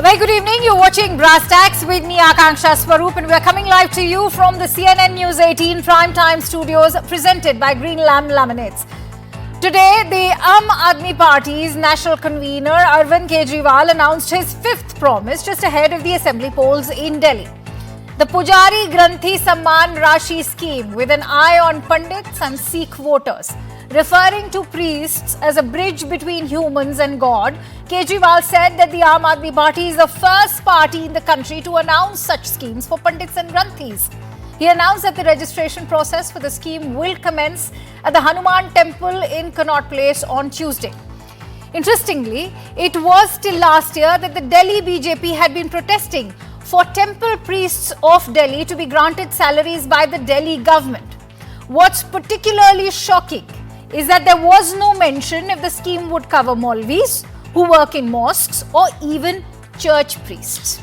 Very good evening. You're watching Brass Tacks with me, Akanksha Swaroop, and we're coming live to you from the CNN News 18 Primetime Studios, presented by Green Lamb Laminates. Today, the Aam Aadmi Party's national convener, Arvind Kejriwal, announced his fifth promise just ahead of the assembly polls in Delhi. The Pujari Granthi Samman Rashi scheme with an eye on Pandits and Sikh voters. Referring to priests as a bridge between humans and God, Kejriwal said that the Aam Aadmi Party is the first party in the country to announce such schemes for Pandits and Granthis. He announced that the registration process for the scheme will commence at the Hanuman Temple in Connaught Place on Tuesday. Interestingly, it was till last year that the Delhi BJP had been protesting for temple priests of Delhi to be granted salaries by the Delhi government. What's particularly shocking is that there was no mention if the scheme would cover Maulvis who work in mosques or even church priests.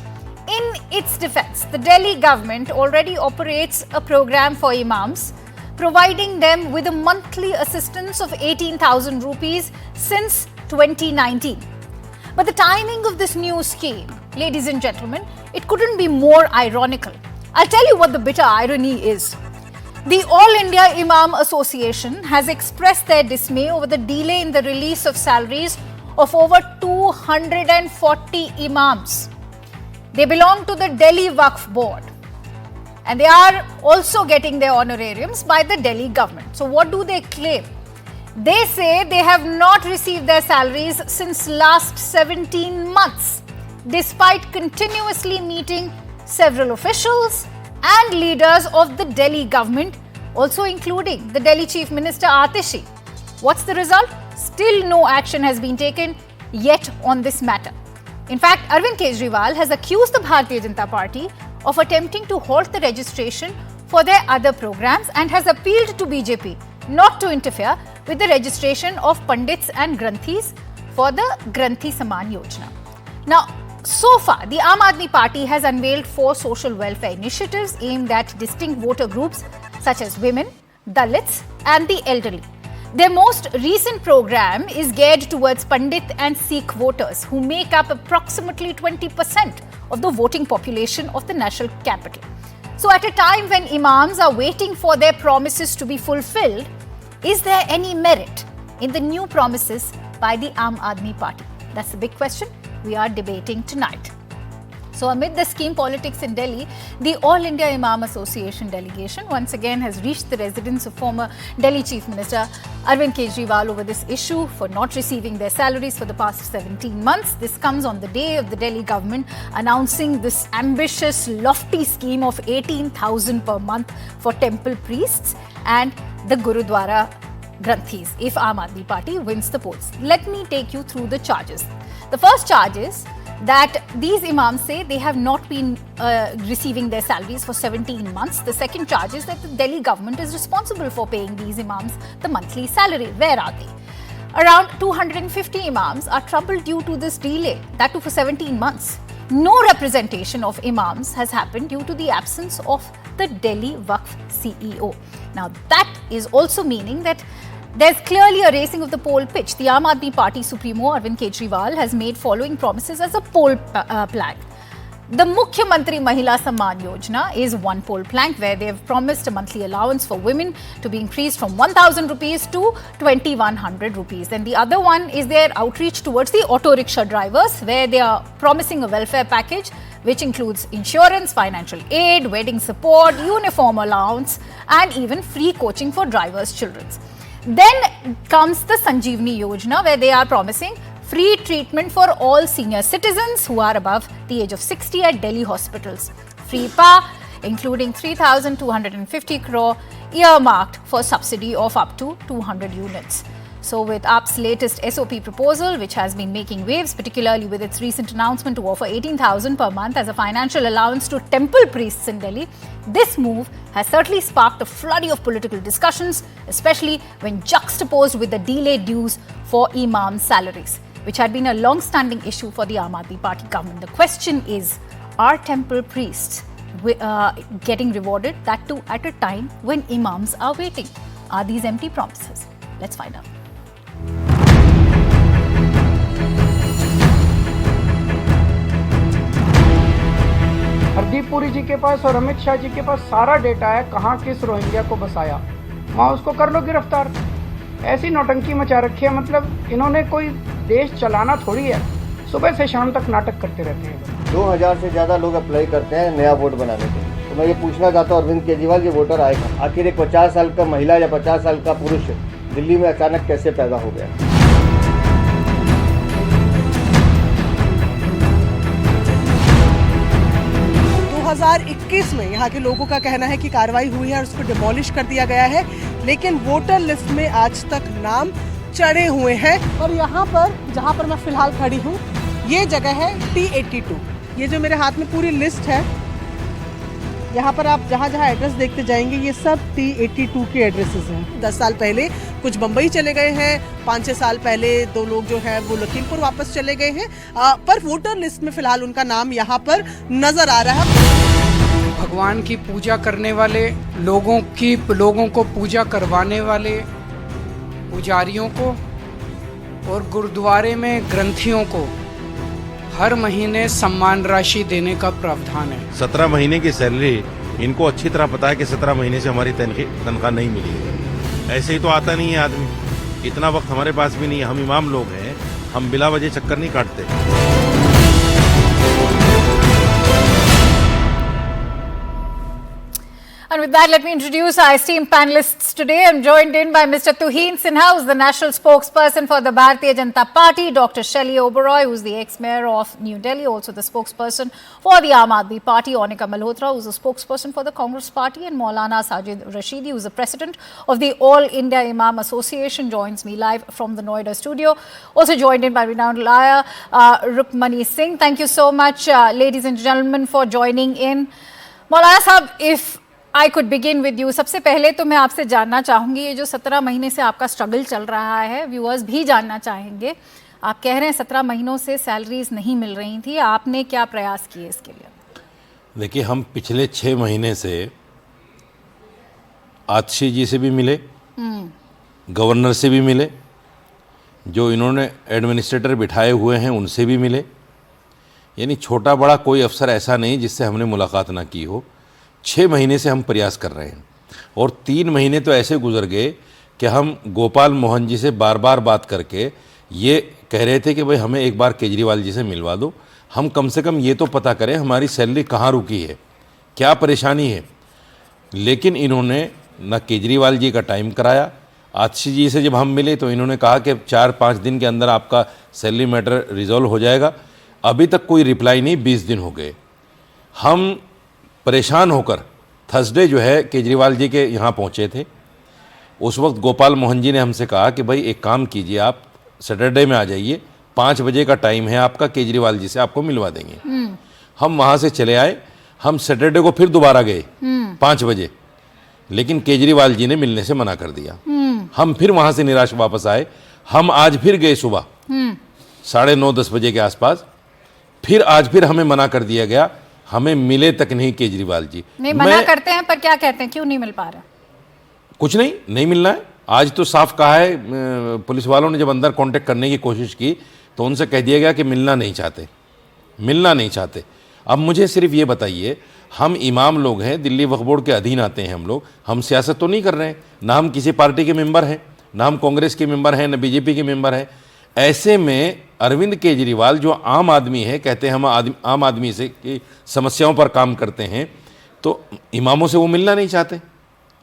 In its defense, the Delhi government already operates a program for imams, providing them with a monthly assistance of 18,000 rupees since 2019. But the timing of this new scheme, ladies and gentlemen, it couldn't be more ironical. I'll tell you what the bitter irony is. The All India Imam Association has expressed their dismay over the delay in the release of salaries of over 240 imams. They belong to the Delhi Waqf Board and they are also getting their honorariums by the Delhi government. So what do they claim? They say they have not received their salaries since last 17 months, despite continuously meeting several officials and leaders of the Delhi government, also including the Delhi Chief Minister Atishi. What's the result? Still no action has been taken yet on this matter. In fact, Arvind Kejriwal has accused the Bharatiya Janata Party of attempting to halt the registration for their other programs and has appealed to BJP not to interfere with the registration of Pandits and Granthis for the Granthi Samman Yojana. Now, so far, the Aam Aadmi Party has unveiled 4 social welfare initiatives aimed at distinct voter groups such as women, Dalits and the elderly. Their most recent program is geared towards Pandit and Sikh voters who make up approximately 20% of the voting population of the national capital. So at a time when imams are waiting for their promises to be fulfilled, is there any merit in the new promises by the Aam Aadmi Party? That's the big question we are debating tonight. So amid the scheme politics in Delhi, the All India Imam Association delegation once again has reached the residence of former Delhi Chief Minister Arvind Kejriwal over this issue for not receiving their salaries for the past 17 months. This comes on the day of the Delhi government announcing this ambitious, lofty scheme of 18,000 per month for temple priests and the Gurudwara Granthis if Aam Aadmi Party wins the polls. Let me take you through the charges. The first charge is that these imams say they have not been receiving their salaries for 17 months. The second charge is that the Delhi government is responsible for paying these imams the monthly salary. Where are they? Around 250 imams are troubled due to this delay, that too for 17 months. No representation of imams has happened due to the absence of the Delhi Waqf CEO. Now that is also meaning that there's clearly a racing of the poll pitch. The Aam Aadmi Party Supremo Arvind Kejriwal has made following promises as a poll plank. The Mukhyamantri Mahila Samman Yojana is one poll plank where they have promised a monthly allowance for women to be increased from 1,000 rupees to 2,100 rupees. Then the other one is their outreach towards the auto rickshaw drivers where they are promising a welfare package which includes insurance, financial aid, wedding support, uniform allowance and even free coaching for drivers' children. Then comes the Sanjeevani Yojana where they are promising free treatment for all senior citizens who are above the age of 60 at Delhi hospitals. Free PA, including 3,250 crore earmarked for subsidy of up to 200 units. So with AAP's latest SOP proposal, which has been making waves, particularly with its recent announcement to offer 18,000 per month as a financial allowance to temple priests in Delhi, this move has certainly sparked a flurry of political discussions, especially when juxtaposed with the delayed dues for imam salaries, which had been a long-standing issue for the Aam Aadmi Party government. The question is, are temple priests getting rewarded, that too at a time when imams are waiting? Are these empty promises? Let's find out. Hardeep Puri जी के पास और अमित शाह जी के पास सारा data है, कहाँ किस Rohingya को बसाया, वहाँ उसको कर लो गिरफ्तार। ऐसी नौटंकी मचा रखी है, मतलब इन्होंने कोई देश चलाना थोड़ी है, सुबह से शाम तक नाटक करते रहते हैं। 2000 से ज़्यादा लोग अप्लाई करते हैं नया वोट बनाने के लिए। तो मैं ये पूछना चाहता हूँ अरविंद केजरीवाल, ये वोटर आएगा आखिर एक 50 साल का महिला या 50 साल का पुरुष दिल्ली में अचानक कैसे पैदा हो गया? 2021 में यहाँ के लोगों का कहना है कि कार्रवाई हुई है और उसको डिमोलिश कर दिया गया है, लेकिन वोटर लिस्ट में आज तक नाम चढ़े हुए हैं। और यहाँ पर जहाँ पर मैं फिलहाल खड़ी हूँ, ये जगह है T82। ये जो मेरे हाथ में पूरी लिस्ट है, यहाँ पर आप जहाँ जहाँ एड्रेस देखते जाएंगे ये सब T82 के एड्रेसेस हैं। 10 साल पहले कुछ बम्बई चले गए हैं, 5-6 साल पहले 2 लोग जो है वो लखीमपुर वापस चले गए हैं, पर वोटर लिस्ट में फिलहाल उनका नाम यहाँ पर नजर आ रहा है। भगवान की पूजा करने वाले लोगों को पूजा करवाने वाले पुजारियों को और गुरुद्वारे में ग्रंथियों को हर महीने सम्मान राशि देने का प्रावधान है। 17 महीने की सैलरी इनको अच्छी तरह पता है कि 17 महीने से हमारी तनख्वाह नहीं मिली है। ऐसे ही तो आता नहीं है आदमी, इतना वक्त हमारे पास भी नहीं है। हम इमाम लोग हैं, हम बिला वजह चक्कर नहीं काटते। And with that, let me introduce our esteemed panelists today. I'm joined in by Mr. Tuhin Sinha, who's the national spokesperson for the Bharatiya Janata Party, Dr. Shelly Oberoi, who's the ex-mayor of New Delhi, also the spokesperson for the Aam Aadmi Party, Onika Malhotra, who's the spokesperson for the Congress Party, and Maulana Sajid Rashidi, who's the president of the All India Imam Association, joins me live from the Noida studio. Also joined in by renowned lawyer Rukmani Singh. Thank you so much, ladies and gentlemen, for joining in. Maulana Sahab, if I could begin with you. सबसे पहले तो मैं आपसे जानना चाहूँगी, ये जो 17 महीने से आपका स्ट्रगल चल रहा है, व्यूअर्स भी जानना चाहेंगे। आप कह रहे हैं 17 महीनों से सैलरीज नहीं मिल रही थी, आपने क्या प्रयास किए इसके लिए? देखिए, हम पिछले 6 महीने से आतिशी जी से भी मिले, गवर्नर से भी मिले, जो इन्होंने एडमिनिस्ट्रेटर बिठाए हुए हैं उनसे भी मिले। यानी छोटा बड़ा कोई अफसर ऐसा नहीं जिससे हमने मुलाकात ना की हो। 6 महीने से हम प्रयास कर रहे हैं और 3 महीने तो ऐसे गुजर गए कि हम गोपाल मोहन जी से बार बार बात करके ये कह रहे थे कि भाई हमें एक बार केजरीवाल जी से मिलवा दो, हम कम से कम ये तो पता करें हमारी सैलरी कहाँ रुकी है, क्या परेशानी है। लेकिन इन्होंने न केजरीवाल जी का टाइम कराया। आतिशी जी से जब हम मिले तो इन्होंने कहा कि 4-5 दिन के अंदर आपका सैलरी मैटर रिजॉल्व हो जाएगा। अभी तक कोई रिप्लाई नहीं, 20 दिन हो गए। हम परेशान होकर थर्सडे जो है केजरीवाल जी के यहाँ पहुँचे थे। उस वक्त गोपाल मोहन जी ने हमसे कहा कि भाई एक काम कीजिए, आप सैटरडे में आ जाइए, 5 बजे का टाइम है आपका, केजरीवाल जी से आपको मिलवा देंगे। हम वहाँ से चले आए। हम सैटरडे को फिर दोबारा गए 5 बजे, लेकिन केजरीवाल जी ने मिलने से मना कर दिया। हम फिर वहाँ से निराश वापस आए। हम आज फिर गए सुबह 9:30-10 बजे के आसपास, फिर आज फिर हमें मना कर दिया गया। हमें मिले तक नहीं केजरीवाल जी। नहीं, मना करते हैं, पर क्या कहते हैं, क्यों नहीं मिल पा रहा? कुछ नहीं मिलना है। आज तो साफ कहा है, पुलिस वालों ने जब अंदर कांटेक्ट करने की कोशिश की तो उनसे कह दिया गया कि मिलना नहीं चाहते। अब मुझे सिर्फ ये बताइए, हम इमाम लोग हैं, दिल्ली वक्फ बोर्ड के अधीन आते हैं हम लोग, हम सियासत तो नहीं कर रहे हैं, ना हम किसी पार्टी के मेंबर हैं, ना हम कांग्रेस के मेंबर हैं, ना बीजेपी के मेंबर हैं। ऐसे में अरविंद केजरीवाल जो आम आदमी है, कहते हैं हम आम आदमी से की समस्याओं पर काम करते हैं, तो इमामों से वो मिलना नहीं चाहते।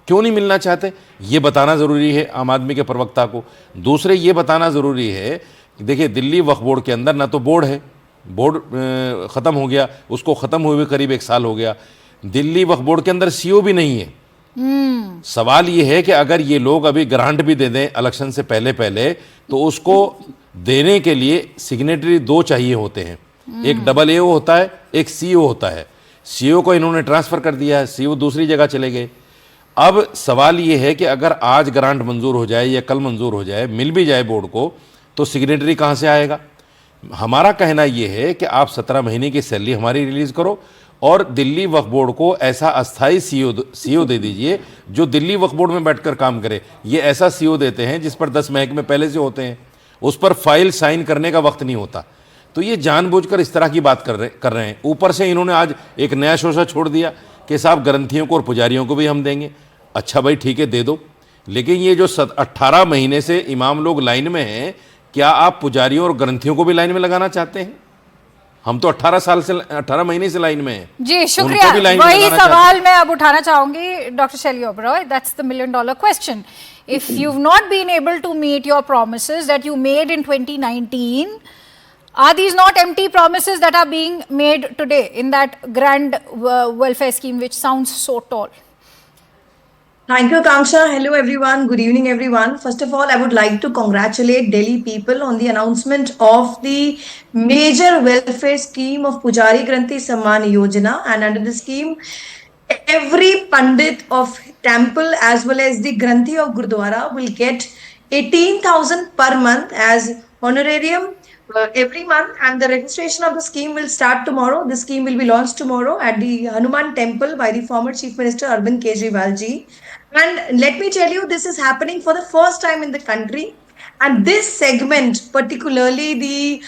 क्यों नहीं मिलना चाहते, ये बताना ज़रूरी है आम आदमी के प्रवक्ता को। दूसरे ये बताना ज़रूरी है कि देखिए, दिल्ली वक्फ बोर्ड के अंदर ना तो बोर्ड है, बोर्ड ख़त्म हो गया, उसको ख़त्म हुए करीब 1 साल हो गया। दिल्ली वक्फ बोर्ड के अंदर सीओ भी नहीं है। सवाल ये है कि अगर ये लोग अभी ग्रांट भी दे दें इलेक्शन से पहले तो उसको देने के लिए सिग्नेटरी 2 चाहिए होते हैं। एक AA होता है, एक CO होता है। CO को इन्होंने ट्रांसफ़र कर दिया है, CO दूसरी जगह चले गए। अब सवाल ये है कि अगर आज ग्रांट मंजूर हो जाए या कल मंजूर हो जाए, मिल भी जाए बोर्ड को, तो सिग्नेटरी कहाँ से आएगा? हमारा कहना ये है कि आप 17 महीने की सैलरी हमारी रिलीज़ करो और दिल्ली वक्फ बोर्ड को ऐसा अस्थाई सीओ दे दीजिए जो दिल्ली वक्फ बोर्ड में बैठकर काम करे। ये ऐसा सीओ देते हैं जिस पर 10 महकमे पहले से होते हैं, उस पर फाइल साइन करने का वक्त नहीं होता। तो ये जानबूझकर इस तरह की बात कर रहे हैं। ऊपर से इन्होंने आज एक नया शोषा छोड़ दिया कि साहब ग्रंथियों को और पुजारियों को भी हम देंगे। अच्छा भाई ठीक है, दे दो, लेकिन ये जो 18 महीने से इमाम लोग लाइन में हैं, क्या आप पुजारियों और ग्रंथियों को भी लाइन में लगाना चाहते हैं? हम तो 18 महीने से लाइन में हैं। जी शुक्रिया। वही सवाल मैं अब उठाना चाहूंगी doctor Shelly Oberoi, that's the $1 million question. If you have not been able to meet your promises that you made in 2019, are these not empty promises that are being made today in that grand welfare scheme which sounds so tall? Thank you, Akanksha. Hello, everyone. Good evening, everyone. First of all, I would like to congratulate Delhi people on the announcement of the major welfare scheme of Pujari Granthi Samman Yojana. And under the scheme, every Pandit of temple as well as the Granthi of Gurdwara will get 18,000 per month as honorarium every month, and the registration of the scheme will start tomorrow. The scheme will be launched tomorrow at the Hanuman Temple by the former Chief Minister Arvind Kejriwal ji. And let me tell you, this is happening for the first time in the country. And this segment, particularly the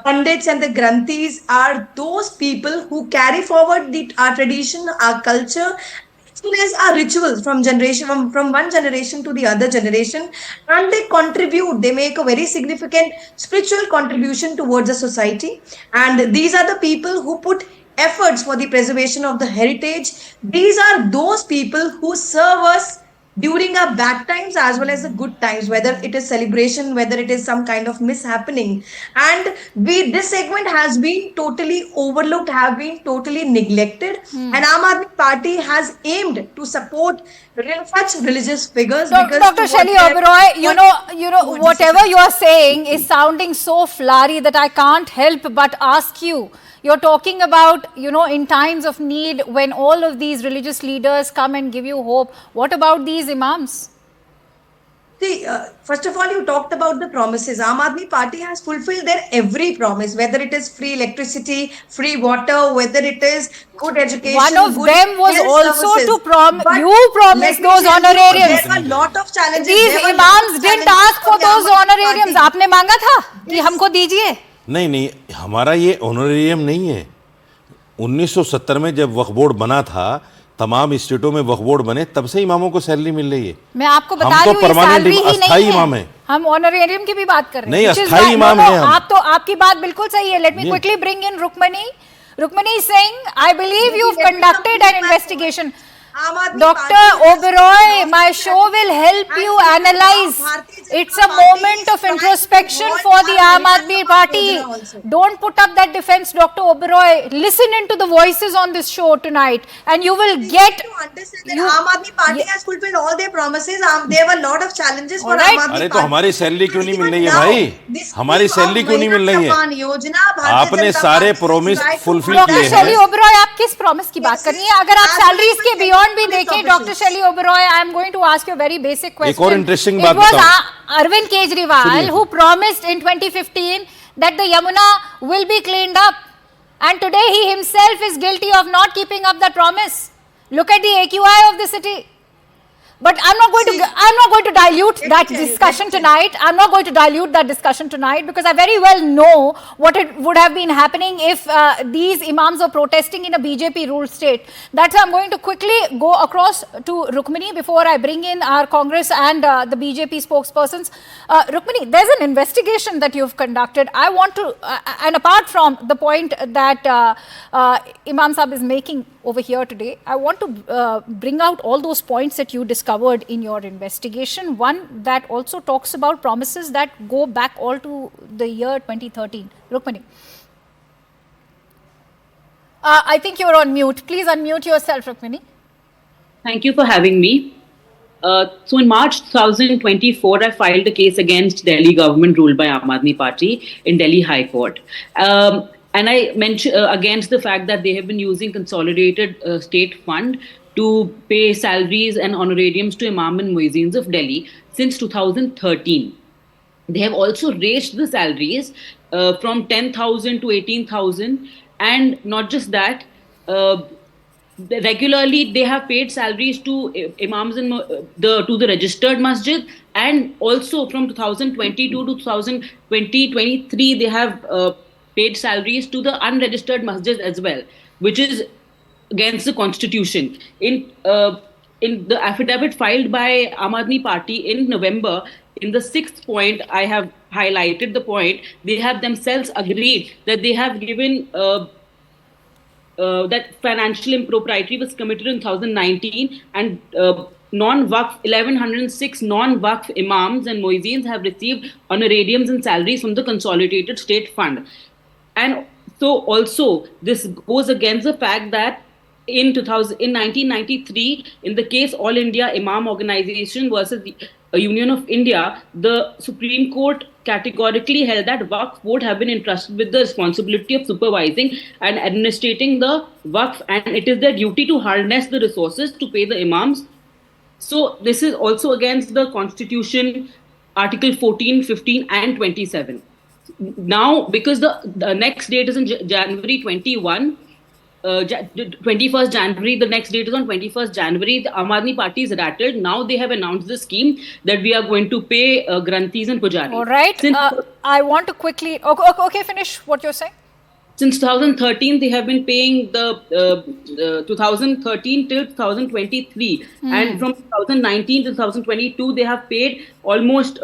Pandits and the Granthis, are those people who carry forward our tradition, our culture, as well as our rituals from one generation to the other generation, and they contribute, they make a very significant spiritual contribution towards the society. And these are the people who put efforts for the preservation of the heritage. These are those people who serve us during our bad times as well as the good times, whether it is celebration, whether it is some kind of mishappening. And this segment has been totally overlooked, have been totally neglected. And Aam Aadmi Party has aimed to support such religious figures. Dr. Shelley Oberoi, you know, whatever you are saying is sounding so flowery that I can't help but ask you. You're talking about, you know, in times of need, when all of these religious leaders come and give you hope. What about these imams? See, first of all, you talked about the promises. Aam Aadmi Party has fulfilled their every promise, whether it is free electricity, free water, whether it is good education. One of them was also services. To promise those honorariums. There were a lot of challenges. These imams didn't ask for those honorariums. आपने मांगा था कि हमको दीजिए? नहीं, हमारा ये honorarium नहीं है। 1970 में जब वक्फ बोर्ड बना था, तमाम स्टेटों में वक्फ बोर्ड बने, तब से इमामों को सैलरी मिल रही है। मैं आपको बता रही हूँ, ये सैलरी ही नहीं है, इमाम है। हम ऑनरेरियम की भी बात कर रहे हैं। नहीं, अस्थाई इमाम है हम। आपकी बात बिल्कुल सही है। Let me quickly bring in Rukmini. Rukmini is saying, I believe you've conducted an investigation. Dr. Oberoi, my show will help you analyze. It's a moment of introspection for the Aam Aadmi Party. Don't put up that defense, Dr. Oberoi. Listen into the voices on this show tonight, and you will get. To understand that Aam Aadmi Party has fulfilled all their promises. There were a lot of challenges for Aam Aadmi Party. अरे तो हमारी salary क्यों नहीं मिल रही है भाई? हमारी salary क्यों नहीं मिल रही है? आपने सारे प्रॉमिस फुलफिल किए हैं। शैली ओबरॉय, आप किस प्रॉमिस की बात कर रही हैं? अगर आप सैलरीज के बियॉन्ड भी देखें, doctor Shelly Oberoi, I am going to ask you very basic question. एक और इंटरेस्टिंग बात बताऊं. Arvind Kejriwal, who promised in 2015 that the Yamuna will be cleaned up, and today he himself is guilty of not keeping up that promise. Look at the AQI of the city. But I'm not going to dilute that discussion tonight. I'm not going to dilute that discussion tonight because I very well know what it would have been happening if these imams were protesting in a BJP ruled state. That's why I'm going to quickly go across to Rukmini before I bring in our Congress and the BJP spokespersons. Rukmini, there's an investigation that you've conducted. I want to, and apart from the point that Imam Saab is making over here today, I want to bring out all those points that you discovered in your investigation. One that also talks about promises that go back all to the year 2013. Rukmini. I think you're on mute. Please unmute yourself, Rukmini. Thank you for having me. So in March 2024, I filed a case against Delhi government ruled by Aam Aadmi Party in Delhi High Court. And I mentioned against the fact that they have been using consolidated state fund to pay salaries and honorariums to Imam and Muezzins of Delhi since 2013. They have also raised the salaries from 10,000 to 18,000, and not just that, regularly they have paid salaries to imams and to the registered masjid, and also from 2022 to 2023 they have paid salaries to the unregistered masjids as well, which is against the constitution. In the affidavit filed by Aam Aadmi Party in November, in the 6th point, I have highlighted the point. They have themselves agreed that they have given that financial impropriety was committed in 2019, and non-Waqf 1106 non-Waqf imams and muezzins have received honorariums and salaries from the consolidated state fund. And so also this goes against the fact that in 1993, in the case All India Imam Organization versus the Union of India, the Supreme Court categorically held that Waqf board have been entrusted with the responsibility of supervising and administrating the Waqf, and it is their duty to harness the resources to pay the imams. So this is also against the Constitution, Article 14, 15 and 27. Now, because the next date is in January 21, 21st January, the next date is on 21st January, the Aam Aadmi Party is rattled. Now they have announced the scheme that we are going to pay Granthis and Pujaris. All right. I want to quickly... Okay, finish what you're saying. Since 2013, they have been paying the 2013 till 2023. And from 2019 to 2022, they have paid almost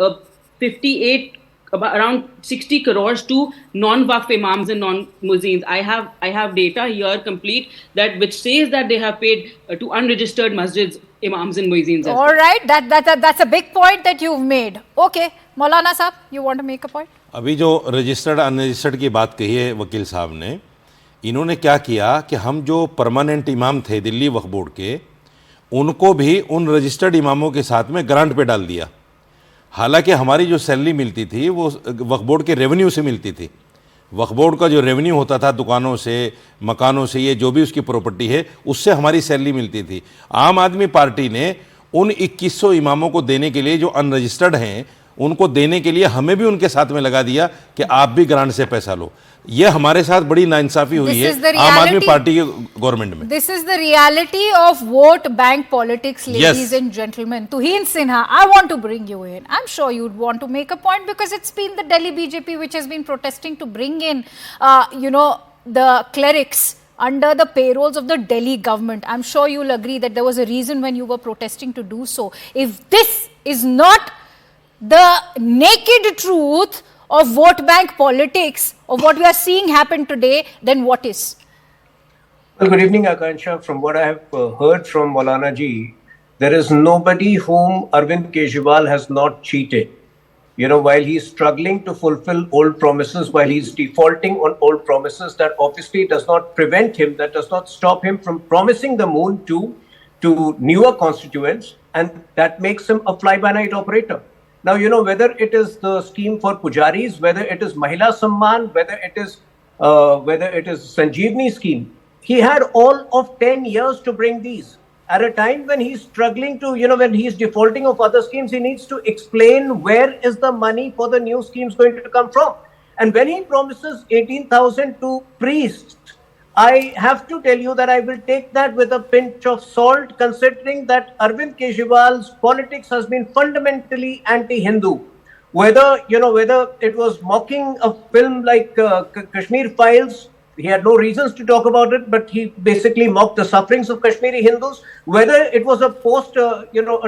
58, around 60 crores to non-Waqf imams and non-muezzins. I have data here complete that which says that they have paid to unregistered masjids, imams and muezzins. All right. That's a big point that you've made. Okay. Maulana Sahab, you want to make a point? अभी जो registered unregistered की बात कही है वकील साहब ने, इन्होंने क्या किया कि हम जो परमानेंट इमाम थे दिल्ली वक्फ बोर्ड के, उनको भी उन रजिस्टर्ड इमामों के साथ में ग्रांट पे डाल दिया। हालांकि हमारी जो सैलरी मिलती थी वो वक्फ बोर्ड के रेवेन्यू से मिलती थी। वक्फ बोर्ड का जो रेवेन्यू होता था दुकानों से, मकानों से, ये जो भी उसकी प्रॉपर्टी है, उससे हमारी सैलरी मिलती थी। आम आदमी पार्टी ने उन 2100 इमामों को देने के लिए जो अनरजिस्टर्ड हैं, उनको देने के लिए हमें भी उनके साथ में लगा दिया कि आप भी ग्रांट से पैसा लो। ये हमारे साथ बड़ी नाइंसाफी हुई है आम आदमी पार्टी के गवर्नमेंट में। This is the reality of vote bank politics, ladies and gentlemen. Tuhin Sinha, I want to bring you in. I'm sure you'd want to make a point because it's been the Delhi BJP which has been protesting to bring in, the clerics under the payrolls of the Delhi government. I'm sure you'll agree that there was a reason when you were protesting to do so. If this is not the naked truth of vote bank politics, of what we are seeing happen today, then what is? Well, good evening, Akansha. From what I have heard from Maulana ji, there is nobody whom Arvind Kejriwal has not cheated. You know, while he's struggling to fulfill old promises, while he's defaulting on old promises, that obviously does not prevent him, that does not stop him from promising the moon to newer constituents, and that makes him a fly-by-night operator. Now, you know, whether it is the scheme for Pujaris, whether it is Mahila Samman, whether it is Sanjeevani scheme, he had all of 10 years to bring these. At a time when he's struggling to, when he's defaulting of other schemes, he needs to explain where is the money for the new schemes going to come from. And when he promises 18,000 to priests, I have to tell you that I will take that with a pinch of salt, considering that Arvind Kejriwal's politics has been fundamentally anti-Hindu. Whether it was mocking a film like Kashmir Files, he had no reasons to talk about it, but he basically mocked the sufferings of Kashmiri Hindus. Whether it was a post, a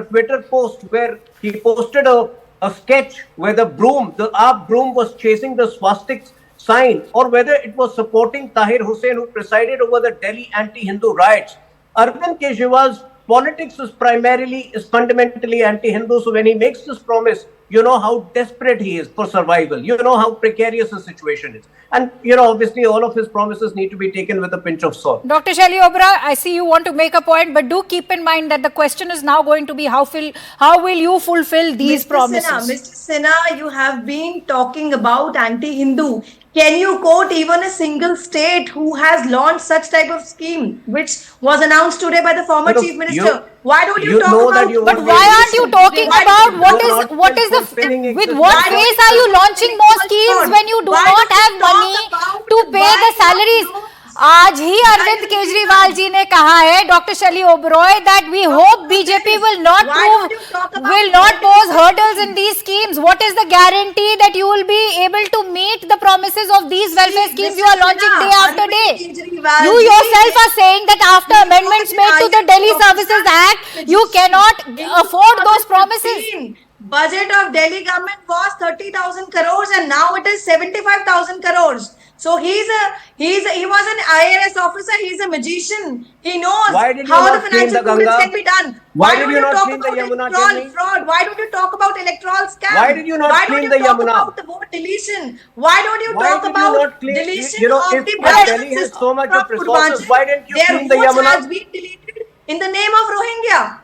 Twitter post where he posted a sketch where the AAP broom was chasing the swastiks sign, or whether it was supporting Tahir Hussain, who presided over the Delhi anti-Hindu riots. Arvind Kejriwal's politics is fundamentally anti-Hindu. So when he makes this promise, you know how desperate he is for survival. You know how precarious his situation is. And, obviously all of his promises need to be taken with a pinch of salt. Dr. Shelly Obra, I see you want to make a point, but do keep in mind that the question is now going to be how will you fulfill these promises? Mr. Sinha, you have been talking about anti-Hindu. Can you quote even a single state who has launched such type of scheme, which was announced today by the former Chief Minister? Why don't you talk about? But why aren't you talking about what is with what face are you launching more schemes when you do not have money to pay the salaries? आज ही अरविंद केजरीवाल जी ने कहा है, doctor Shelly Oberoi, that we hope BJP will not pose hurdles in these schemes. What is the guarantee that you will be able to meet the promises of these welfare schemes you are launching day after day? You yourself are saying that after amendments made to the Delhi Services Act, you cannot afford those promises. Budget of Delhi government was 30,000 crores and now it is 75,000 crores. So he was an IAS officer. He's a magician. He knows how the financial prudence can be done. Why did you not clean the Yamuna? Fraud. Why don't you talk about electoral scam? Why did you not clean the Yamuna? Why don't you talk about the vote deletion? Why don't you talk about deletion of the Delhi has so much of resources. Why didn't you clean the Yamuna? Their votes has been deleted in the name of Rohingya.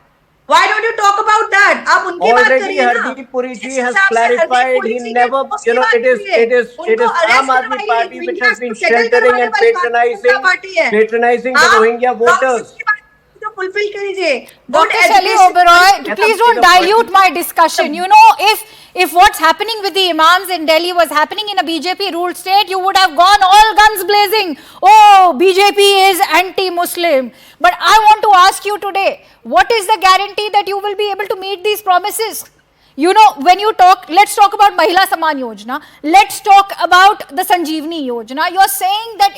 Why don't you talk about that? आप उनकी बात करिए ना. Hardeep Puri ji has clarified he never, it is Aam Aadmi Party which has been sheltering and patronizing the Rohingya voters. Fulfill कीजिए. Dr. Shailesh Oberoi, please don't dilute my discussion. You know, if what's happening with the imams in Delhi was happening in a BJP ruled state, you would have gone all guns blazing. Oh, BJP is anti-Muslim. But I want to ask you today, what is the guarantee that you will be able to meet these promises? You know, when you talk, let's talk about Mahila Saman Yojana. Let's talk about the Sanjeevani Yojana. You're saying that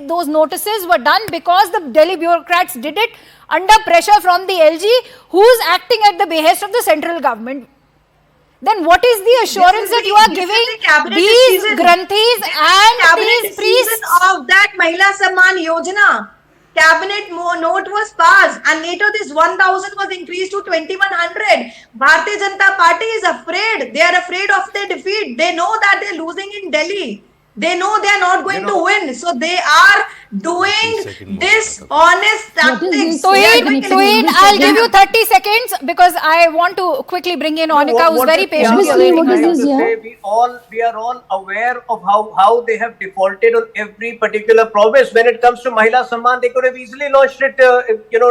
those notices were done because the Delhi bureaucrats did it under pressure from the LG, who's acting at the behest of the central government. Then what is the assurance that you are giving these granthis and these priests of that Mahila Saman Yojana? Cabinet note was passed and later this 1,000 was increased to 2,100. Bharatiya Janata Party is afraid. They are afraid of their defeat. They know that they are losing in Delhi. They know they are not going to win. So they are doing dishonest tactics. Tuhin, I'll give you 30 seconds because I want to quickly bring in Onika, who's very patient. We are all aware of how they have defaulted on every particular promise. When it comes to Mahila Samman, they could have easily launched it,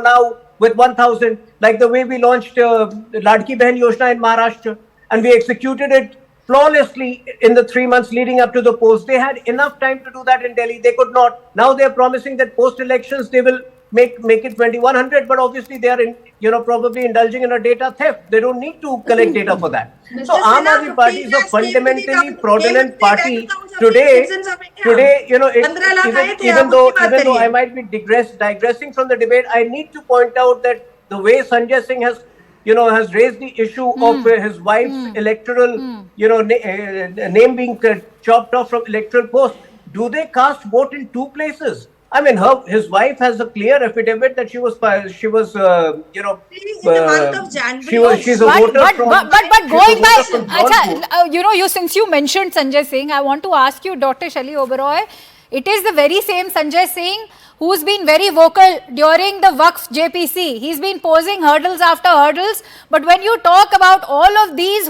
now with 1,000, like the way we launched Ladki Behan Yojana in Maharashtra, and we executed it flawlessly in the 3 months leading up to the polls. They had enough time to do that in Delhi. They could not. Now they are promising that post-elections they will make it 2,100, but obviously they are probably indulging in a data theft. They don't need to collect data for that. So Aam Aadmi Party is a fundamentally fraudulent party. Today, even though I might be digressing from the debate, I need to point out that the way Sanjay Singh has raised the issue of his wife's electoral, name being chopped off from electoral post. Do they cast vote in two places? I mean, his wife has a clear affidavit that she's a voter from. But going by, since you mentioned Sanjay Singh, I want to ask you, Dr. Shailesh Oberoi, it is the very same Sanjay Singh who's been very vocal during the Waqf JPC. He's been posing hurdles after hurdles. But when you talk about all of these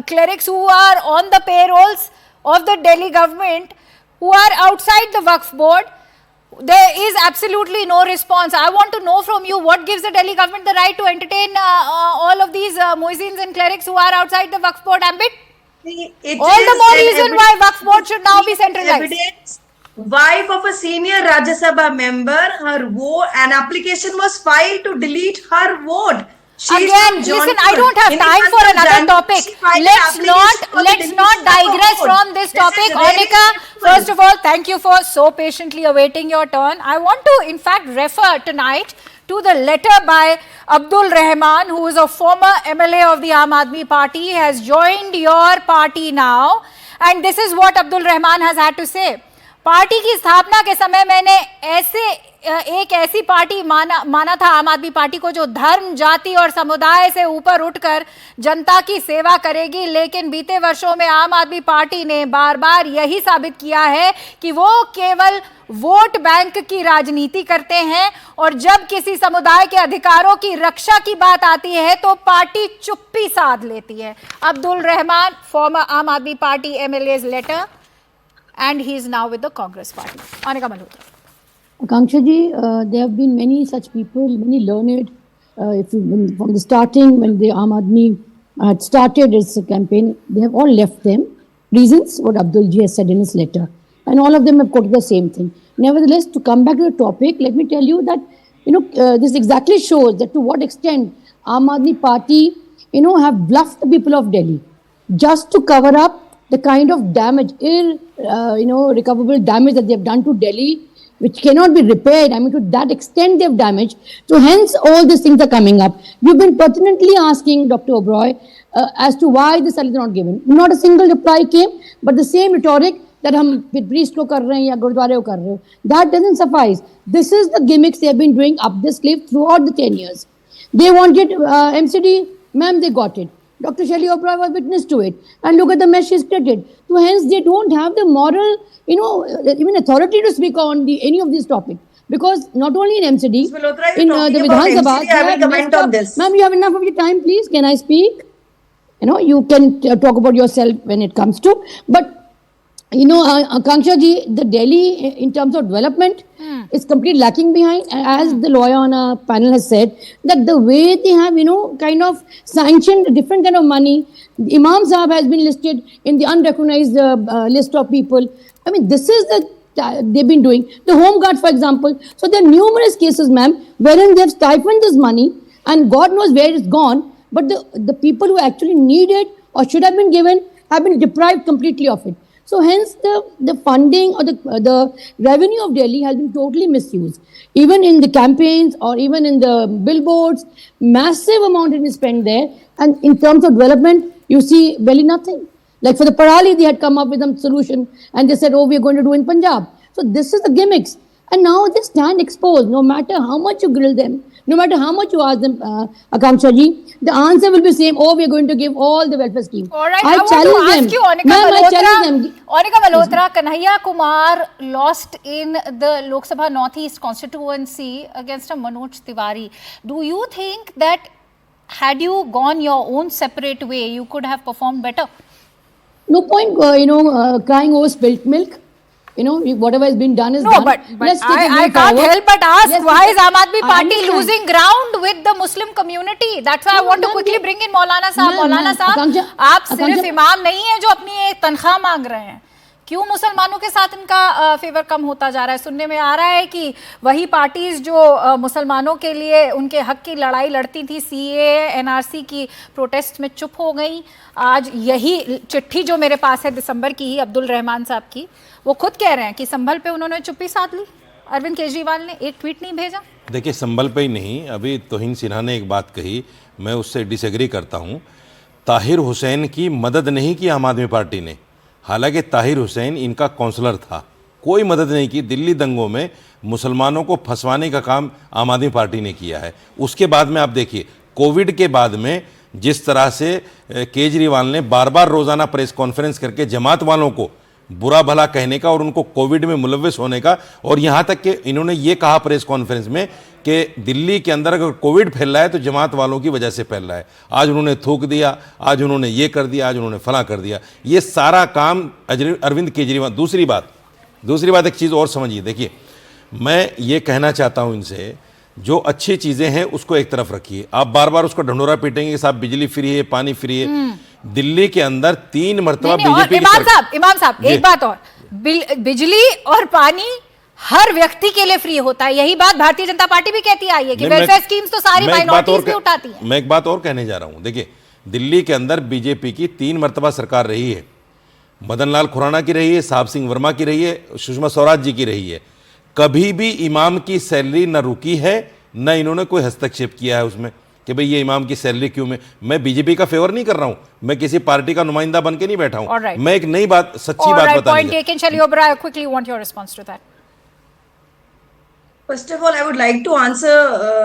clerics who are on the payrolls of the Delhi government, who are outside the Waqf board, there is absolutely no response. I want to know from you, what gives the Delhi government the right to entertain all of these muezzins and clerics who are outside the Waqf board ambit? All the more reason why Waqf board should now be centralized. Wife of a senior Rajya Sabha member, an application was filed to delete her vote. Again, listen, I don't have time for another topic. Let's not digress from this topic. Onika, first of all, thank you for so patiently awaiting your turn. I want to, in fact, refer tonight to the letter by Abdul Rahman, who is a former MLA of the Aam Aadmi Party, has joined your party now. And this is what Abdul Rahman has had to say. Party की स्थापना के समय मैंने एक ऐसी party माना था आम आदमी पार्टी को जो धर्म, जाति और समुदाय से ऊपर उठकर जनता की सेवा करेगी, लेकिन बीते वर्षों में आम आदमी पार्टी ने बार बार यही साबित किया है कि वो केवल वोट बैंक की राजनीति करते हैं और जब किसी समुदाय के अधिकारों की रक्षा की बात आती है तो पार्टी चुप्पी साध लेती है. अब्दुल रहमान, फॉर्मर आम आदमी party MLA's letter, and he is now with the Congress party. Anika Malhotra. Akanksha ji, there have been many such people, many learned, from the starting when the Aam Aadmi had started its campaign, they have all left them. Reasons, what Abdul ji has said in his letter. and all of them have quoted the same thing. Nevertheless, to come back to the topic, let me tell you that, this exactly shows that to what extent Aam Aadmi Party, have bluffed the people of Delhi just to cover up the kind of damage, recoverable damage that they have done to Delhi, which cannot be repaired. I mean, to that extent they have damaged. So hence all these things are coming up. You've been pertinently asking Dr. Oberoi as to why the salaries are not given. Not a single reply came, but the same rhetoric that hum priest ko kar rahe hain ya gurudware ko kar rahe ho. That doesn't suffice. This is the gimmicks they have been doing up this cliff throughout the 10 years. They wanted MCD, ma'am, they got it. Dr. Shelly Oberoi was witness to it. And look at the mess she's created. So hence they don't have the moral, even authority to speak on any of these topics. Because not only in MCD, in the Vidhan Sabha, I will comment on this. Ma'am, you have enough of your time, please. Can I speak? You can talk about yourself when it comes to. But, Akanksha ji, the Delhi, in terms of development, is completely lacking behind. As the lawyer on our panel has said, that the way they have, kind of sanctioned different kind of money. Imam Sahab has been listed in the unrecognized list of people. I mean, this is they've been doing. The Home Guard, for example. So there are numerous cases, ma'am, wherein they've stifled this money and God knows where it's gone. But the people who actually need it or should have been given have been deprived completely of it. So hence the funding or the revenue of Delhi has been totally misused. Even in the campaigns or even in the billboards, massive amount has been spent there. And in terms of development, you see barely nothing. Like for the Parali, they had come up with a solution and they said, we're going to do in Punjab. So this is the gimmicks. And now they stand exposed. No matter how much you grill them, no matter how much you ask them, Akanksha ji, the answer will be same. We're going to give all the welfare schemes. All right, I want to ask you, Anika Malhotra, Kanhaiya Kumar lost in the Lok Sabha Northeast constituency against a Manoj Tiwari. Do you think that had you gone your own separate way, you could have performed better? No point, crying over spilt milk. Whatever has been done is done. No, but I can't help but ask, why is Aam Aadmi Party losing ground with the Muslim community? That's why I want to quickly bring in Maulana Sahab. Maulana Sahab, आप सिर्फ इमाम नहीं है जो अपनी एक तनख्वाह मांग रहे हैं. क्यों मुसलमानों के साथ इनका फेवर कम होता जा रहा है? सुनने में आ रहा है कि वही पार्टीज जो मुसलमानों के लिए उनके हक की लड़ाई लड़ती थी, CAA, NRC की प्रोटेस्ट में चुप हो गई. आज यही चिट्ठी जो मेरे पास है दिसंबर की ही, अब्दुल रहमान साहब की, वो खुद कह रहे हैं कि संभल पे उन्होंने चुप्पी साध ली. अरविंद केजरीवाल ने एक ट्वीट नहीं भेजा. देखिए, संभल पे ही नहीं, अभी तौहीन सिन्हा ने एक बात कही, मैं उससे डिसएग्री करता हूँ. ताहिर हुसैन की मदद नहीं की आम आदमी पार्टी ने. हालांकि ताहिर हुसैन इनका काउंसलर था, कोई मदद नहीं की. दिल्ली दंगों में मुसलमानों को फंसवाने का काम आम आदमी पार्टी ने किया है. उसके बाद में आप देखिए, कोविड के बाद में जिस तरह से केजरीवाल ने बार बार रोज़ाना प्रेस कॉन्फ्रेंस करके जमात वालों को बुरा भला कहने का और उनको कोविड में मुलव्वस होने का, और यहाँ तक कि इन्होंने ये कहा प्रेस कॉन्फ्रेंस में कि दिल्ली के अंदर अगर कोविड फैल रहा है तो जमात वालों की वजह से फैल रहा है. आज उन्होंने थूक दिया, आज उन्होंने ये कर दिया, आज उन्होंने फला कर दिया. ये सारा काम अरविंद केजरीवाल. दूसरी बात एक चीज़ और समझिए. देखिए, मैं ये कहना चाहता हूँ इनसे, जो अच्छी चीज़ें हैं उसको एक तरफ रखिए. आप बार बार उसको ढंढोरा पीटेंगे कि साहब बिजली फ्री है, पानी फ्री है. दिल्ली के अंदर 3 मरतबा बीजेपी. इमाम साहब एक बात और, बिजली और पानी हर व्यक्ति के लिए फ्री होता है. यही बात भारतीय जनता पार्टी भी कहती आई है कि वेलफेयर स्कीम्स तो सारी माइनॉरिटीज भी उठाती है. मैं एक बात और कहने जा रहा हूं. देखिए, दिल्ली के अंदर बीजेपी की 3 मरतबा सरकार रही है. मदन लाल खुराना की रही है, साहब सिंह वर्मा की रही है, सुषमा स्वराज जी की रही है. कभी भी इमाम की सैलरी न रुकी है, न इन्होंने कोई हस्तक्षेप किया है उसमें कि भाई ये इमाम की सैलरी क्यों. मैं बीजेपी का फेवर नहीं कर रहा हूं, मैं किसी पार्टी का नुमाइंदा बन के नहीं बैठा हूं. मैं एक नई बात, सच्ची बात बताऊंगा. First of all, I would like to answer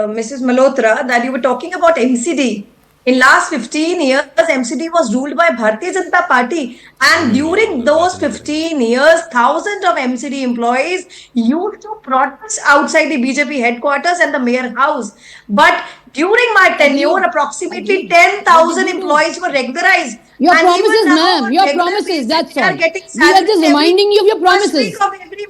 Mrs. Malhotra that you were talking about MCD. In last 15 years, MCD was ruled by Bharatiya Janata Party, and during those 15 years, thousands of MCD employees used to protest outside the BJP headquarters and the mayor house. But during my tenure, approximately 10,000 employees were regularized. Your promises, ma'am. Your promises. That's all. We are just reminding you of your promises.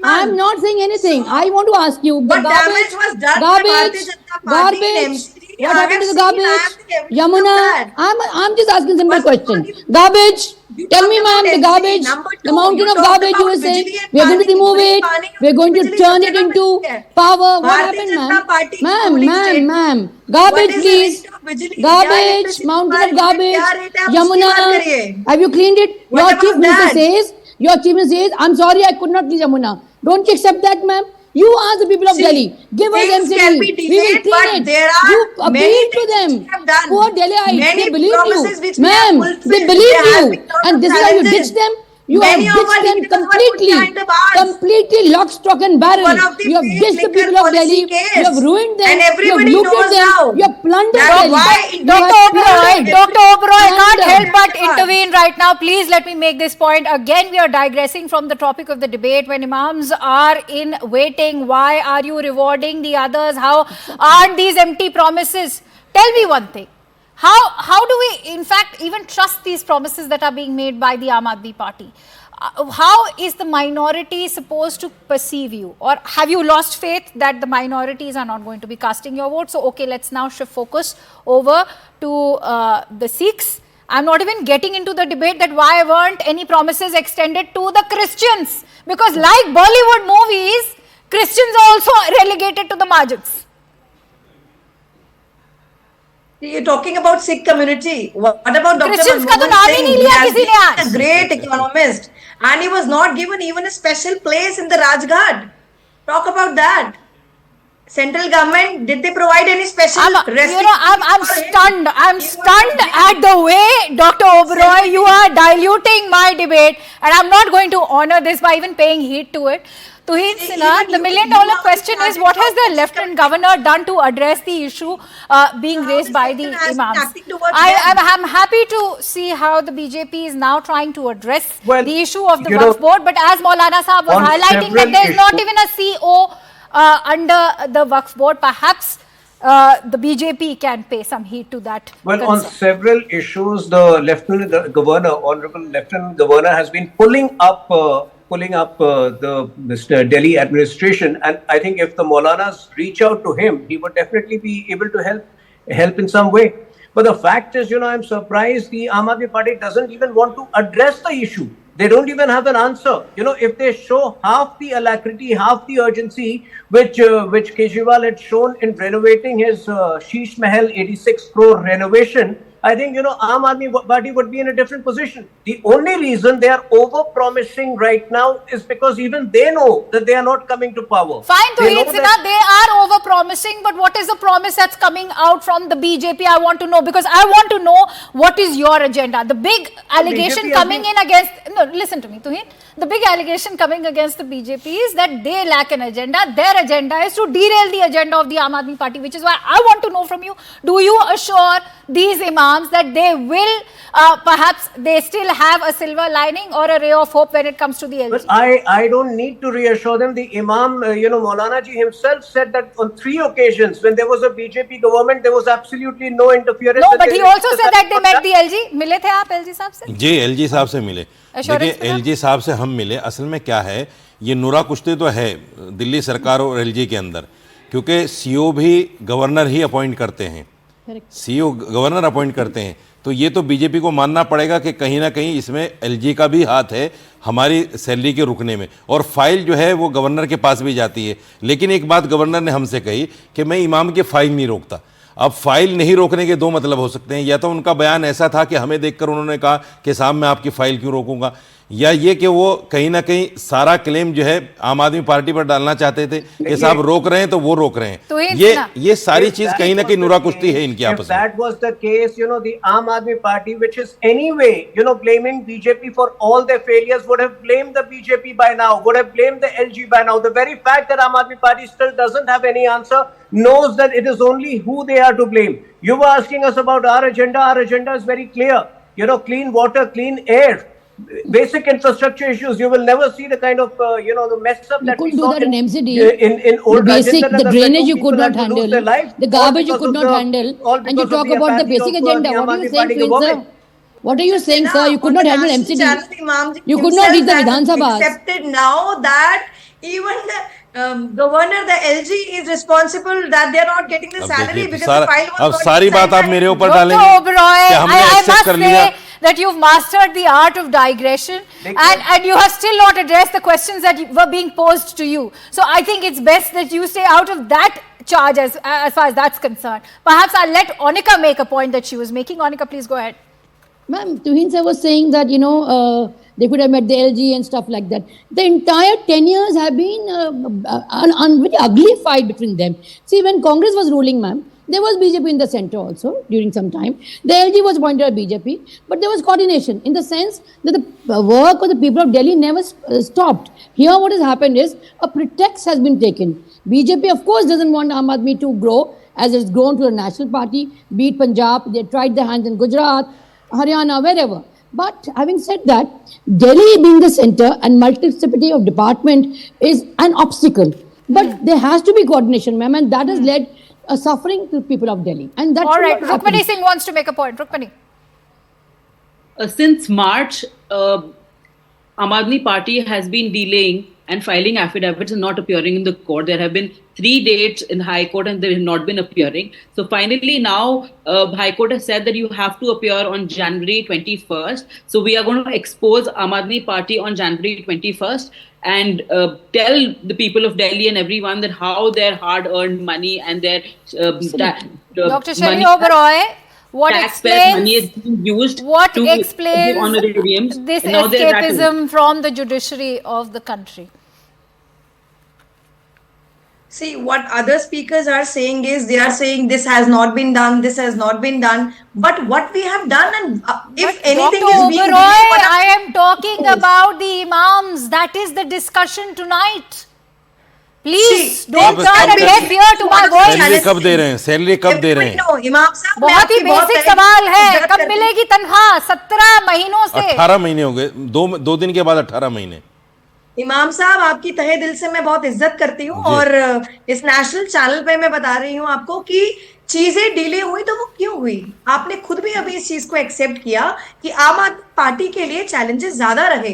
I am not saying anything. I want to ask you. But damage was done by Bharatiya Janata Party and MCD. What happened to the garbage? Yamuna. I'm just asking simple question. Garbage. You Tell me, talked ma'am, about the LG. garbage, Number the two, mountain you of talked garbage you about were saying, Bijli and we are going to Pani, remove Bijli, it, Pani we are going to Bijli turn sabke it naam into पे है. power. What Bharatiya happened, Janata ma'am? Party is Ma'am, ruling ma'am, state. ma'am. What Garbage, is the please. rate of Bijli? Garbage, electricity mountain of price है, garbage. क्या rate है, आप उसकी Yamuna, बात करिए. have you cleaned it? What Your about chief minister that? says, your chief minister says, I'm sorry, I could not clean Yamuna. Don't you accept that, ma'am? You are the people of See, Delhi. Give us things MCD. can be We will delayed, clean but it. there You are many appeal to things them. which we have done. Poor Delhiites, Many they believe promises you. which we have Ma'am, fulfilled. they believe There has you. been lot And of this is how you challenges. ditch them. You Many have of our ditched them leaders were put behind the bars. completely lock, stock and barrel. One of the You have fake ditched the liquor people of policy Delhi. case. You have ruined them. And You have everybody looted knows them. now You have plundered that Delhi. why You Dr. have Oberoi, plundered. Dr. Oberoi, I can't Plundered. help but intervene right now. Please let me make this point. Again, we are digressing from the topic of the debate. When imams are in waiting, why are you rewarding the others? How aren't these empty promises? Tell me one thing. How do we, in fact, even trust these promises that are being made by the Aam Aadmi Party? How is the minority supposed to perceive you? Or have you lost faith that the minorities are not going to be casting your vote? So, okay, let's now shift focus over to the Sikhs. I'm not even getting into the debate that why weren't any promises extended to the Christians? Because like Bollywood movies, Christians are also relegated to the margins. You're talking about Sikh community. What about Dr. Christians का तो Manmohan नाम ही Singh? नहीं He लिया has किसी ने been आज. a great economist, and he was not given even a special place in the Rajghat. Talk about that. Central government, did they provide any special I'm stunned. I'm stunned at the way, Dr. Oberoi, you are diluting my debate, and I'm not going to honor this by even paying heed to it. Tuheen Sinha, the million-dollar question is, what has the Lieutenant Governor done to address the issue being raised by the imams? I'm happy to see how the BJP is now trying to address the issue of the Waqf board, but as Maulana Sahab was highlighting that there is not even a CO under the Waqf board, perhaps the BJP can pay some heed to that. Well, concern. on several issues, the Lieutenant Governor, Honorable Lieutenant Governor, has been pulling up the Delhi administration, and I think if the Maulanas reach out to him, he would definitely be able to help in some way. But the fact is, I'm surprised the Aam Aadmi Party doesn't even want to address the issue. They don't even have an answer. If they show half the alacrity, half the urgency which Kejriwal had shown in renovating his Sheesh Mahal 86 crore renovation, I think, Aam Aadmi Party would be in a different position. The only reason they are over-promising right now is because even they know that they are not coming to power. Fine, Tuheen Sinha, they are over-promising, but what is the promise that's coming out from the BJP? I want to know, because I want to know what is your agenda. The big allegation coming in against... No, listen to me, Tuheen. The big allegation coming against the BJP is that they lack an agenda. Their agenda is to derail the agenda of the Aam Aadmi Party, which is why I want to know from you, do you assure these imams that they will, perhaps they still have a silver lining or a ray of hope when it comes to the LG? But I don't need to reassure them. The Imam, Maulana ji himself said that on 3 occasions when there was a BJP government, there was absolutely no interference. No, but he also said that they met the LG. मिले थे आप LG साहब से? जी LG साहब से मिले. देखिए LG साहब से हम मिले. असल में क्या है, ये नुरा कुश्ती तो है दिल्ली सरकार और LG के अंदर, क्योंकि सीओ भी गवर्नर ही अपॉइंट करते हैं. सीओ गवर्नर अपॉइंट करते हैं, तो ये तो बीजेपी को मानना पड़ेगा कि कहीं ना कहीं इसमें एलजी का भी हाथ है हमारी सैलरी के रुकने में, और फाइल जो है वो गवर्नर के पास भी जाती है. लेकिन एक बात गवर्नर ने हमसे कही कि मैं इमाम की फाइल नहीं रोकता. अब फाइल नहीं रोकने के 2 मतलब हो सकते हैं. या तो उनका बयान ऐसा था कि हमें देखकर उन्होंने कहा कि साहब मैं आपकी फाइल क्यों रोकूंगा, या ये कि वो कहीं ना कहीं सारा क्लेम जो है आम आदमी पार्टी पर डालना चाहते थे कि साहब रोक रहे हैं तो वो रोक रहे हैं. तो ये सारी चीज कहीं ना कहीं नुरा कुश्ती है इनकी आपस में. That was the case, the Aam Aadmi Party, which is anyway, blaming BJP for all their failures, would have blamed the BJP by now, would have blamed the LG by now. The very fact that Aam Aadmi Party still doesn't have any answer knows that it is only who they are to blame. You were asking us about our agenda. Our agenda is very clear. Clean water, clean air, basic infrastructure issues. You will never see the kind of the mess up that we saw in MCD. in old the basic, Rajendra the Nagar, drainage you people could not had to lose handle, their lives, the garbage you could not handle, and you talk about the basic agenda. What are you saying, sir? What are you saying, sir? You could not handle MCD. You could not reach the Vidhan Sabha. Accepted now that even the governor, the LG is responsible that they are not getting the salary because the file was अब सारी बात आप मेरे ऊपर डालेंगे Dr. Oberoi, कि हमने I accept must कर लिया. say that you've mastered the art of digression, and you have still not addressed the questions that were being posed to you. So I think it's best that you stay out of that charge as far as that's concerned. Perhaps I'll let Onika make a point that she was making. Onika, please go ahead. Ma'am, Tuhin sir was saying that, they could have met the LG and stuff like that. The entire 10 years have been a very ugly fight between them. See, when Congress was ruling, ma'am, there was BJP in the center also during some time. The LG was appointed at BJP, but there was coordination in the sense that the work of the people of Delhi never stopped. Here what has happened is a pretext has been taken. BJP, of course, doesn't want Aam Aadmi to grow as it's grown to a national party, be it Punjab, they tried their hands in Gujarat, Haryana, wherever. But having said that, Delhi being the center and multiplicity of department is an obstacle. But there has to be coordination, ma'am, and that has led a suffering to people of Delhi. And that's all right. Rukmini Singh wants to make a point. Rukmini. Since March, Aam Aadmi Party has been delaying and filing affidavits and not appearing in the court. There have been 3 dates in High Court and they have not been appearing. So finally now High Court has said that you have to appear on January 21st. So we are going to expose Aam Aadmi Party on January 21st and tell the people of Delhi and everyone that how their hard-earned money and their Dr. Shelly Oberoi, what explains money is being used honorariums. This escapism from the judiciary of the country? See, what other speakers are saying is, they are saying this has not been done, this has not been done. But what we have done, and if anything Dr. is being Oberoi, I am talking about the imams. That is the discussion tonight. Please don't turn a deaf ear to my voice. Salary कब दे रहे हैं? Salary कब दे रहे हैं? इमाम साहब, बहुत ही basic सवाल है, कब मिलेगी तनख्वाह? 17 महीनों से 18 महीने हो गए, 2 दिन के बाद 18 महीने। इमाम साहब, आपकी तहे दिल से मैं बहुत इज्जत करती हूँ और इस नेशनल चैनल पे मैं बता रही हूँ आपको कि चीजें डिले हुई तो वो क्यों हुई। आपने खुद भी अभी इस चीज को एक्सेप्ट किया कि आम आदमी पार्टी के लिए चैलेंजेस ज्यादा रहे।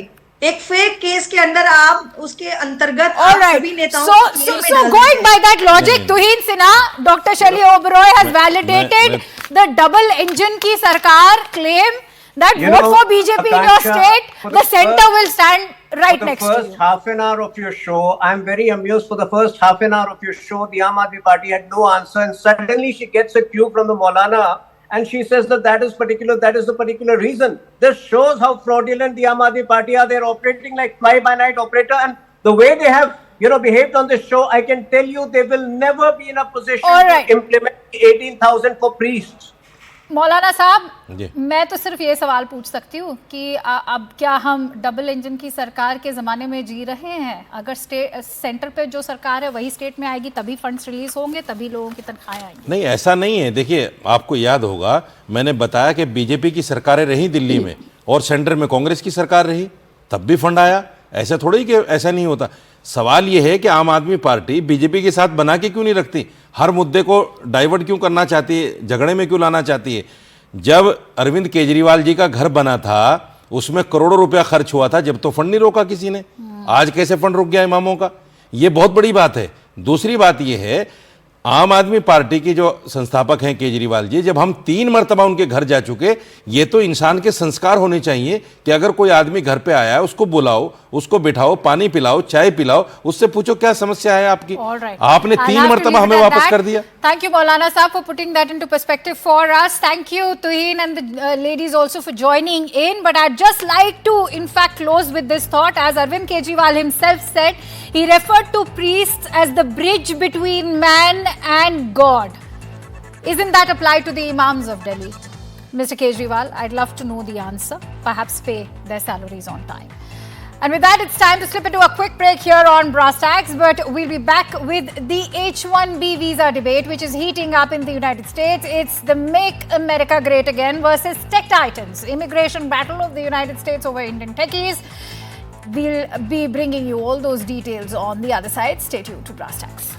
एक फेक केस के अंदर आप उसके अंतर्गत सभी नेताओं so going by that logic, Tuhin Sinha, Dr. Shelly Oberoi has validated the double engine की सरकार claim that vote for BJP in your state, the center will stand right next to you. For the first half an hour of your show, I am very amused. For the first half an hour of your show, the Aam Aadmi Party had no answer, and suddenly she gets a cue from the Maulana, and she says that is the particular reason. This shows how fraudulent the Aam Aadmi Party are. They're operating like fly-by-night operator, and the way they have behaved on this show, I can tell you they will never be in a position to implement 18,000 for priests. मौलाना साहब, मैं तो सिर्फ ये सवाल पूछ सकती हूँ कि अब क्या हम डबल इंजन की सरकार के ज़माने में जी रहे हैं? अगर सेंटर पे जो सरकार है वही स्टेट में आएगी तभी फंड्स रिलीज होंगे, तभी लोगों की तनख्वाहें आएंगी। नहीं, ऐसा नहीं है। देखिए, आपको याद होगा मैंने बताया कि बीजेपी की सरकारें रही दिल्ली में और सेंटर में कांग्रेस की सरकार रही, तब भी फंड आया। ऐसा थोड़ी कि ऐसा नहीं होता। सवाल ये है कि आम आदमी पार्टी बीजेपी के साथ बना के क्यों नहीं रखती? हर मुद्दे को डाइवर्ट क्यों करना चाहती है? झगड़े में क्यों लाना चाहती है? जब अरविंद केजरीवाल जी का घर बना था उसमें करोड़ों रुपया खर्च हुआ था, जब तो फंड नहीं रोका किसी ने। आज कैसे फंड रुक गया इमामों का? ये बहुत बड़ी बात है। दूसरी बात ये है, आम आदमी पार्टी के जो संस्थापक हैं केजरीवाल जी, जब हम 3 मरतबा उनके घर जा चुके, ये तो इंसान के संस्कार होने चाहिए कि अगर कोई आदमी घर पे आया है उसको बुलाओ, उसको बिठाओ, पानी पिलाओ, चाय पिलाओ, उससे पूछो क्या समस्या है आपकी। आपने 3 मरतबा हमें वापस कर दिया। Thank you, Maulana Saab, for putting that into perspective for us. Thank you, Tuhin, and the ladies also for joining in. But I'd just like to, in fact, close with this thought. As Arvind Kejriwal himself said, he referred to priests as the bridge between man and God. Isn't that applied to the imams of Delhi? Mr. Kejriwal, I'd love to know the answer. Perhaps pay their salaries on time. And with that, it's time to slip into a quick break here on Brass Tacks, but we'll be back with the H-1B visa debate, which is heating up in the United States. It's the Make America Great Again versus Tech Titans, immigration battle of the United States over Indian techies. We'll be bringing you all those details on the other side. Stay tuned to Brass Tacks.